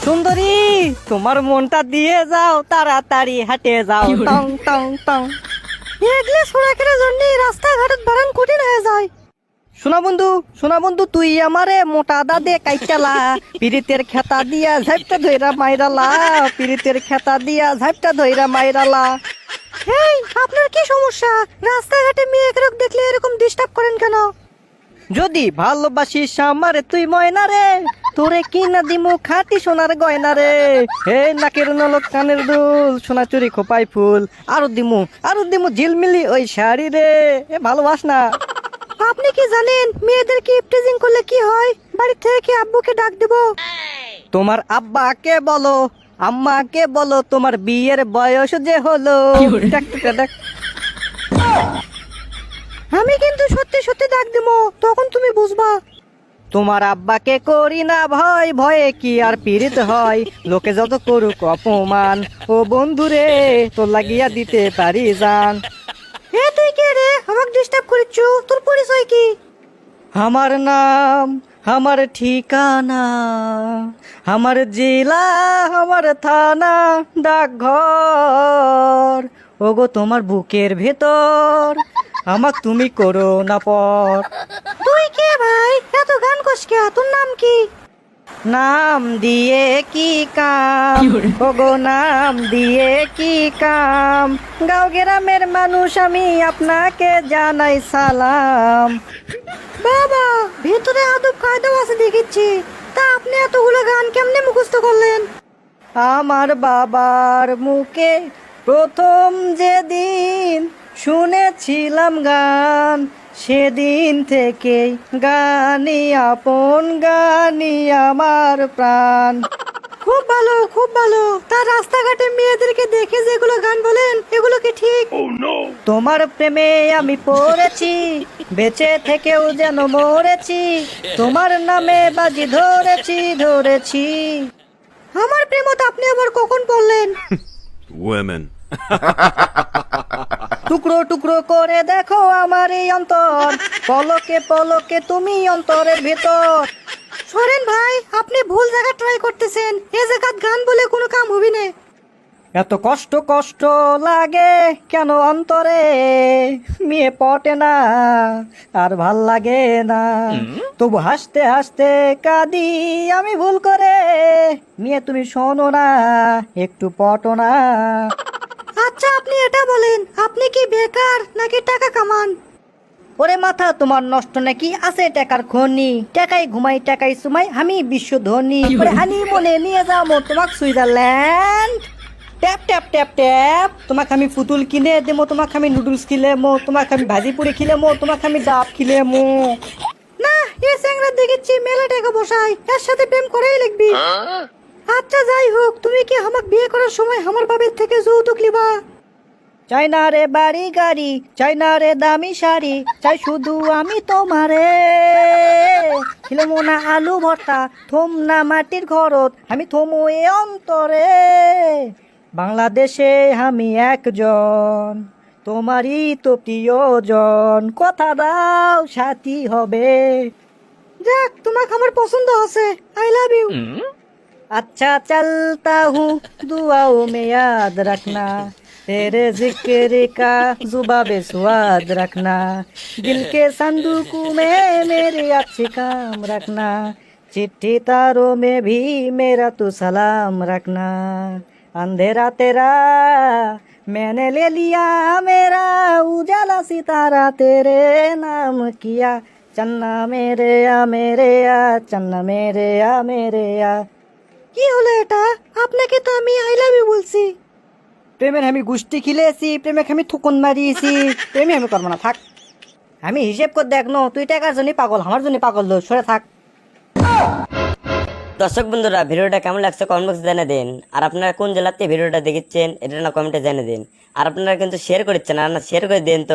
সুন্দরী, তোমার মনটা দিয়ে যাও, তাড়াতাড়ি হাঁটে যাও। টং টং টং। এগলে সোরাকের জন্য রাস্তাঘাটে বারান কঠিন হয়ে যায়। শোনা বন্ধু, তুই আমারে মোটা দাদে কাইটালা, পিরিতের খেতা দিয়া ঝাপটা ধইরা মাইরালা, পিরিতের খেতা দিয়া ঝাপটা ধইরা মাইরালা। এই, আপনার কি সমস্যা? রাস্তাঘাটে মেয়েকে দেখলে এরকম ডিস্টার্ব করেন কেন? যদি ভালোবাসিস আমারে তুই ময়না রে, তোরে কি না দিমু খাটি সোনার গয়না রে। হে নাকের নলক কানের দুল, সোনা চুরি খোপাই ফুল, আরো দিমু ঝিলমিলি ওই শাড়ি রে। এ ভালোবাস না? আপনি কি জানেন মেয়েদেরকে ইপটিজিং করলে কি হয়? বাড়ি থেকে আব্বুকে ডাক দেব। তোমার আব্বাকে বলো, আম্মাকে বলো, তোমার বিয়ের বয়স যে হলো। আমি কিন্তু সত্যি সত্যি ডাক দেবো, তখন তুমি বুঝবা। তোমার আব্বাকে করি না ভয়, ভয়ে কি আর পীড়িত হয়, লোকে যত করুক অপমান, ও বন্ধুরে তোর লাগিয়া দিতে পারি জান। হে তুই কে রে, আমাকে ডিস্টার্ব করিচ্ছ? তোর পরিচয় কি? আমার নাম, আমার ঠিকানা, আমার জেলা, আমার থানা, ডাকঘর, ওগো তোমার বুকের ভেতর, আমাক তুমি করো না পর। তুই কে ভাই, এত গান কস কে? তোর নাম কি? নাম দিয়ে কি কাম, ওগো নাম দিয়ে কি কাম, গাঁও গ্রামের মানুষ আমি আপনাকে জানাই সালাম। বাবা, ভেতরে আদব কায়দাও আছে দেখিচ্ছি। তা আপনি এতগুলো গান কেমনে মুখস্থ করলেন? আমার বাবার মুখে প্রথম যেদিন শুনেছিলাম গান, সেদিন থেকে গানই আপন, গানই আমার প্রাণ। খুব ভালো, খুব ভালো। তার রাস্তাঘাটে মেয়েদেরকে দেখে যেগুলো গান বলেন, এগুলো কি ঠিক? তোমার প্রেমে আমি পড়েছি, বেঁচে থেকেও যেন মরেছি, তোমার নামে বাজি ধরেছি। আমার প্রেমত আপনি আবার কখন পড়লেন? Women. টুকরো টুকরো করে দেখো আমার এই অন্তর, পলকে পলকে তুমি অন্তরের ভেতর। সরেন ভাই, আপনি ভুল জায়গা ট্রাই করতেছেন। এ জায়গাত গান বলে কোনো কাম হবি না। এত কষ্ট কষ্ট লাগে কেন অন্তরে, মেয়ে পটে না আর ভাল লাগে না, তবু হাসতে হাসতে কাঁদি আমি ভুল করে, মেয়ে তুমি শোনো না, একটু পটো না। আচ্ছা আপনি এটা বলেন, আপনি কি বেকার নাকি টাকা কামান? ওরে মাথা তোমার নষ্ট নাকি? আছে টাকার খনি, টাকাই ঘুমাই টাকাই সুমাই, আমি বিশ্ব ধনী। হানি মনে নিয়ে যাবো তোমাক Switzerland. Tap tap tap tap, তোমাকে আমি পুতুল কিনে দেবো, তোমাকে আমি নুডলস খিলেমো, তোমাকে আমি ভাজি পুরি খিলেমো, তোমাকে আমি ডাব খিলেমো। না, এ স্যাংরা দেখেছি মেলা টাকা বসাই, এর সাথে প্রেম করেই লিখবি। আচ্ছা যাই হোক, তুমি কি আমাকে বিয়ে করার সময় আমার বাবার থেকে যৌতুক লিবা? চাই না রে বাড়ি গাড়ি, চাই না রে দামি শাড়ি, চাই শুধু আমি তোমারে। খিলেমো না আলু ভর্তা, থম না মাটির ঘরত, আমি থমো এ অন্তরে। বাংলাদেশে আমি একজন, তোমারই তো প্রিয়জন, কথা দাও সাথী হবে। যাক, তোমাকে আমার পছন্দ আছে, আই লাভ ইউ। अच्छा चलता हूँ दुआओं में याद रखना, तेरे जिक्र का जुबाबे स्वाद रखना, दिल के संदूक में मेरे अच्छे काम रखना, चिट्ठी तारों में भी मेरा तू सलाम रखना, अंधेरा तेरा मैंने ले लिया मेरा, उजाला सितारा तेरे नाम किया, चन्ना मेरे आ चन्ना मेरे आ। কি হলো এটা? আপনাকে তো আমি আই লাভ ইউ বলছি। প্রেমের আমি গুষ্টি খিলেছি, প্রেমের আমি থুকুন মারিয়েছি, প্রেমে আমি করবো না, থাক। আমি হিসেব করে দেখনো, তুই টাকার জন্য পাগল, আমার জন্য পাগল, সরে থাক। দর্শক বন্ধুরা, ভিডিওটা কেমন লাগছে কমেন্ট বক্সে জানিয়ে দিন। আর আপনারা কোন জেলাতে ভিডিওটা দেখেছেন এটা না কমেন্টে জানিয়ে দিন। আর আপনারা কিন্তু শেয়ার করছেন, আর না শেয়ার করে দেন তো।